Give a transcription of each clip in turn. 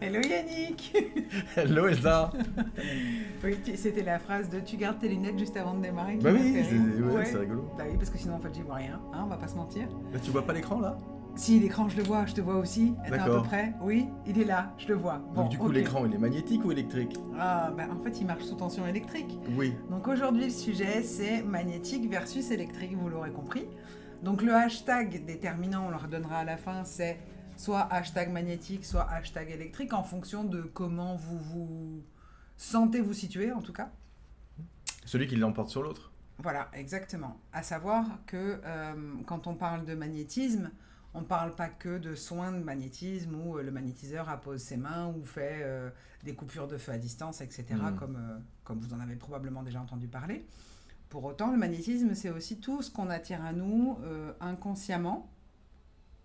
Hello Yannick. Hello Elsa. Oui, c'était la phrase de tu gardes tes lunettes juste avant de démarrer. Bah qui oui, m'a fait rire. c'est rigolo. Bah oui, parce que sinon en fait j'y vois rien, hein, on va pas se mentir. Là, tu vois pas l'écran là? Si l'écran je le vois, je te vois aussi. Attends à peu D'accord. près. Oui, il est là, je le vois. Bon, Donc du coup, ok. l'écran, il est magnétique ou électrique? Ah, bah en fait il marche sous tension électrique. Oui. Donc aujourd'hui le sujet c'est magnétique versus électrique, vous l'aurez compris. Donc le hashtag déterminant, on le redonnera à la fin, c'est soit hashtag magnétique, soit hashtag électrique en fonction de comment vous vous sentez vous situer en tout cas. Celui qui l'emporte sur l'autre. Voilà, exactement. À savoir que quand on parle de magnétisme, on ne parle pas que de soins de magnétisme où le magnétiseur appose ses mains ou fait des coupures de feu à distance, etc., comme vous en avez probablement déjà entendu parler. Pour autant, le magnétisme, c'est aussi tout ce qu'on attire à nous inconsciemment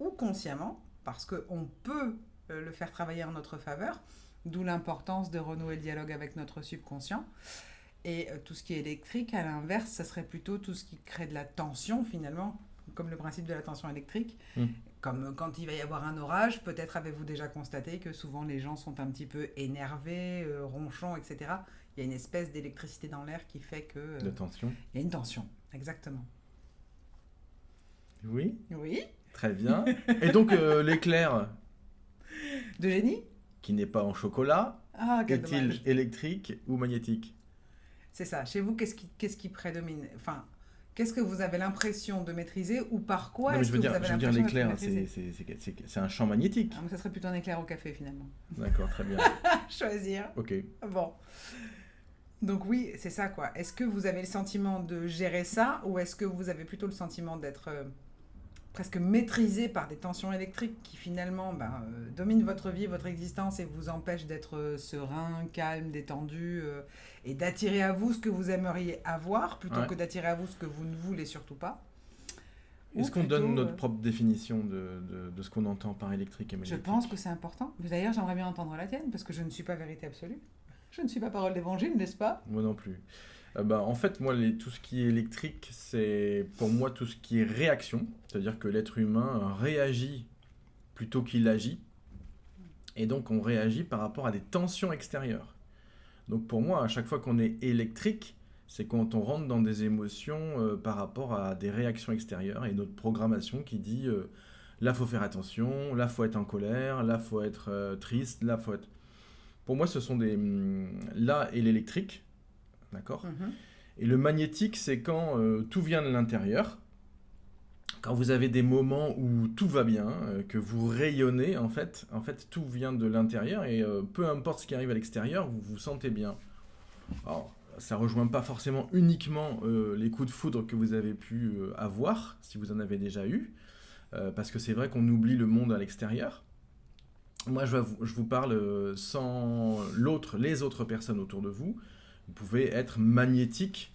ou consciemment, parce qu'on peut le faire travailler en notre faveur, d'où l'importance de renouer le dialogue avec notre subconscient. Et tout ce qui est électrique, à l'inverse, ça serait plutôt tout ce qui crée de la tension finalement, comme le principe de la tension électrique. Comme quand il va y avoir un orage, peut-être avez-vous déjà constaté que souvent les gens sont un petit peu énervés, ronchons, etc. Il y a une espèce d'électricité dans l'air qui fait que... De tension. il y a une tension, exactement. Oui. Oui. Très bien. Et donc l'éclair, De génie. qui n'est pas en chocolat, Ah, quel est-il dommage. électrique ou magnétique? C'est ça. Chez vous, qu'est-ce qui prédomine? Enfin, qu'est-ce que vous avez l'impression de maîtriser ou par quoi Non, mais est-ce que vous avez je veux dire l'impression de l'éclair, maîtriser? c'est un champ magnétique. Ah, mais ça serait plutôt un éclair au café finalement. D'accord, très bien. Choisir. Ok. Bon. Donc oui, c'est ça quoi. Est-ce que vous avez le sentiment de gérer ça ou est-ce que vous avez plutôt le sentiment d'être presque maîtrisé par des tensions électriques qui finalement dominent votre vie, votre existence et vous empêchent d'être serein, calme, détendu et d'attirer à vous ce que vous aimeriez avoir plutôt Ouais. que d'attirer à vous ce que vous ne voulez surtout pas? Est-ce Ou qu'on donne plutôt, notre propre définition de ce qu'on entend par électrique et Je magnétique? pense que c'est important. Mais d'ailleurs, j'aimerais bien entendre la tienne parce que je ne suis pas vérité absolue. Je ne suis pas parole d'évangile, n'est-ce pas? Moi non plus. En fait, moi, tout ce qui est électrique, c'est pour moi tout ce qui est réaction. C'est-à-dire que l'être humain réagit plutôt qu'il agit. Et donc, on réagit par rapport à des tensions extérieures. Donc, pour moi, à chaque fois qu'on est électrique, c'est quand on rentre dans des émotions par rapport à des réactions extérieures et notre programmation qui dit là, faut faire attention, là, faut être en colère, là, faut être triste, là, faut être... Pour moi, ce sont des... Là et l'électrique, d'accord? Et le magnétique, c'est quand tout vient de l'intérieur, quand vous avez des moments où tout va bien, que vous rayonnez, en fait, tout vient de l'intérieur et peu importe ce qui arrive à l'extérieur, vous vous sentez bien. Alors, ça rejoint pas forcément uniquement les coups de foudre que vous avez pu avoir, si vous en avez déjà eu, parce que c'est vrai qu'on oublie le monde à l'extérieur. Moi, je vous parle sans les autres personnes autour de vous. Vous pouvez être magnétique.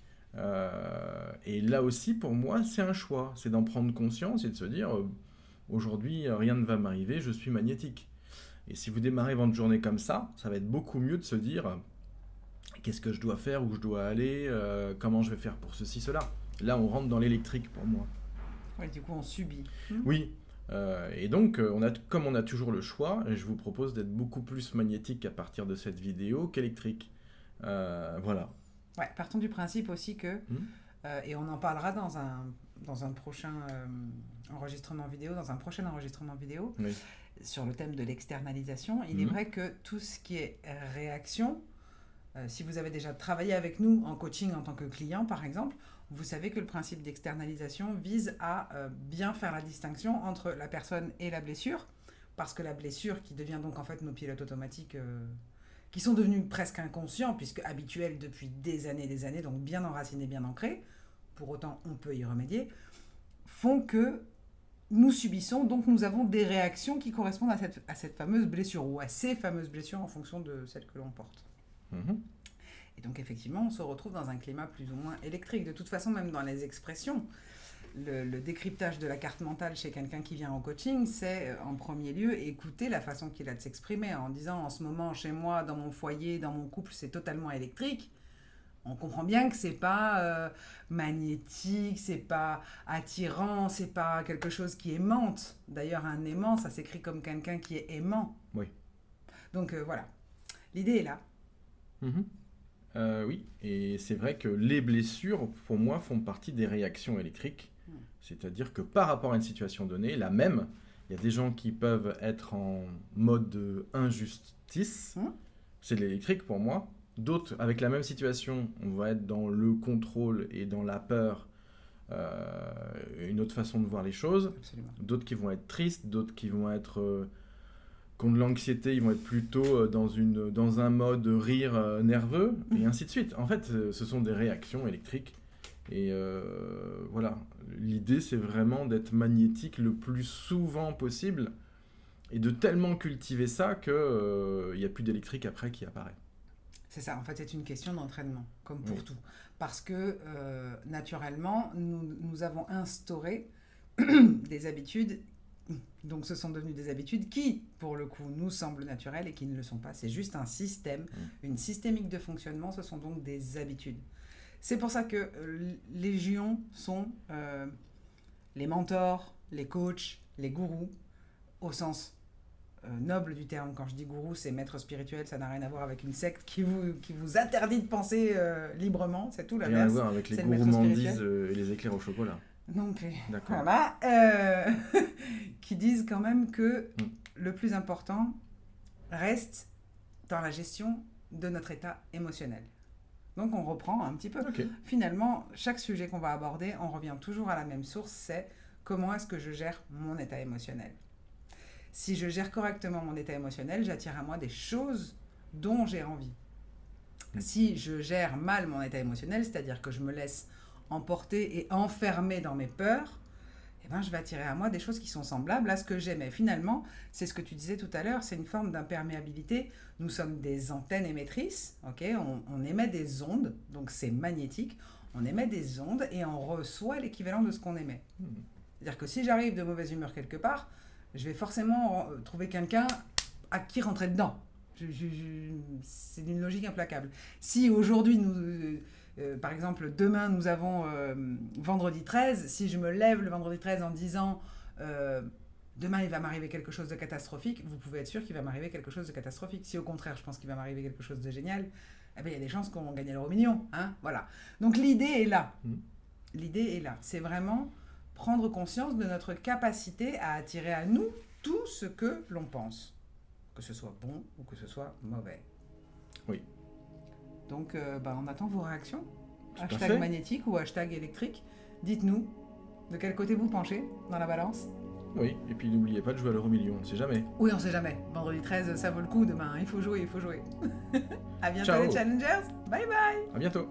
Et là aussi, pour moi, c'est un choix. C'est d'en prendre conscience et de se dire aujourd'hui, rien ne va m'arriver, je suis magnétique. Et si vous démarrez votre journée comme ça va être beaucoup mieux de se dire qu'est-ce que je dois faire, où je dois aller, comment je vais faire pour ceci, cela. Là, on rentre dans l'électrique pour moi. Ouais, du coup, on subit. Oui. Et donc, comme on a toujours le choix, je vous propose d'être beaucoup plus magnétique à partir de cette vidéo qu'électrique. Voilà. Ouais, partons du principe aussi que, et on en parlera dans un prochain enregistrement vidéo, Oui. sur le thème de l'externalisation. Il est vrai que tout ce qui est réaction, si vous avez déjà travaillé avec nous en coaching en tant que client, par exemple, vous savez que le principe d'externalisation vise à bien faire la distinction entre la personne et la blessure, parce que la blessure, qui devient donc en fait nos pilotes automatiques, qui sont devenus presque inconscients, puisque habituels depuis des années, donc bien enracinés, bien ancrés, pour autant on peut y remédier, font que nous subissons, donc nous avons des réactions qui correspondent à cette fameuse blessure, ou à ces fameuses blessures en fonction de celle que l'on porte. Et donc effectivement, on se retrouve dans un climat plus ou moins électrique. De toute façon, même dans les expressions, le décryptage de la carte mentale chez quelqu'un qui vient en coaching, c'est en premier lieu écouter la façon qu'il a de s'exprimer en disant en ce moment chez moi, dans mon foyer, dans mon couple, c'est totalement électrique. On comprend bien que c'est pas magnétique, c'est pas attirant, c'est pas quelque chose qui aimante. D'ailleurs, un aimant, ça s'écrit comme quelqu'un qui est aimant. Oui. Donc voilà, l'idée est là. Mhm. Oui, et c'est vrai que les blessures, pour moi, font partie des réactions électriques. C'est-à-dire que par rapport à une situation donnée, la même, il y a des gens qui peuvent être en mode injustice, c'est de l'électrique pour moi. D'autres, avec la même situation, on va être dans le contrôle et dans la peur, une autre façon de voir les choses. Absolument. D'autres qui vont être tristes, d'autres qui vont être contre l'anxiété, ils vont être plutôt dans un mode rire nerveux, et ainsi de suite. En fait, ce sont des réactions électriques. Et voilà, l'idée c'est vraiment d'être magnétique le plus souvent possible et de tellement cultiver ça qu'il n'y a plus d'électrique après qui apparaît. C'est ça, en fait, c'est une question d'entraînement, comme pour tout. Parce que, naturellement, nous avons instauré des habitudes, donc ce sont devenues des habitudes qui, pour le coup, nous semblent naturelles et qui ne le sont pas. C'est juste un système, une systémique de fonctionnement, ce sont donc des habitudes. C'est pour ça que les Légion sont les mentors, les coachs, les gourous, au sens noble du terme. Quand je dis gourou, c'est maître spirituel, ça n'a rien à voir avec une secte qui vous interdit de penser librement, c'est tout l'inverse. Rien à voir avec les gourmandises et les éclairs au chocolat. Donc, voilà, qui disent quand même que le plus important reste dans la gestion de notre état émotionnel. Donc on reprend un petit peu. Finalement, chaque sujet qu'on va aborder, on revient toujours à la même source, c'est comment est-ce que je gère mon état émotionnel. Si je gère correctement mon état émotionnel, j'attire à moi des choses dont j'ai envie. Si je gère mal mon état émotionnel, c'est-à-dire que je me laisse emporter et enfermer dans mes peurs, eh ben, je vais attirer à moi des choses qui sont semblables à ce que j'aimais. Finalement, c'est ce que tu disais tout à l'heure, c'est une forme d'imperméabilité. Nous sommes des antennes émettrices, okay, on émet des ondes, donc c'est magnétique. On émet des ondes et on reçoit l'équivalent de ce qu'on émet. C'est-à-dire que si j'arrive de mauvaise humeur quelque part, je vais forcément trouver quelqu'un à qui rentrer dedans. C'est d'une logique implacable. Si aujourd'hui, par exemple, demain, nous avons vendredi 13, si je me lève le vendredi 13 en disant demain, il va m'arriver quelque chose de catastrophique, vous pouvez être sûr qu'il va m'arriver quelque chose de catastrophique. Si au contraire, je pense qu'il va m'arriver quelque chose de génial, eh ben, il y a des chances qu'on gagne l'euro million. Hein, voilà. Donc l'idée est là. L'idée est là. C'est vraiment prendre conscience de notre capacité à attirer à nous tout ce que l'on pense. Que ce soit bon ou que ce soit mauvais. Oui. Donc, on attend vos réactions. Tout Hashtag magnétique ou hashtag électrique. Dites-nous de quel côté vous penchez dans la balance. Oui, et puis n'oubliez pas de jouer à l'euro million, on ne sait jamais. Oui, on ne sait jamais. Vendredi 13, ça vaut le coup. Demain, il faut jouer, il faut jouer. À bientôt. Ciao. Les challengers. Bye bye. À bientôt.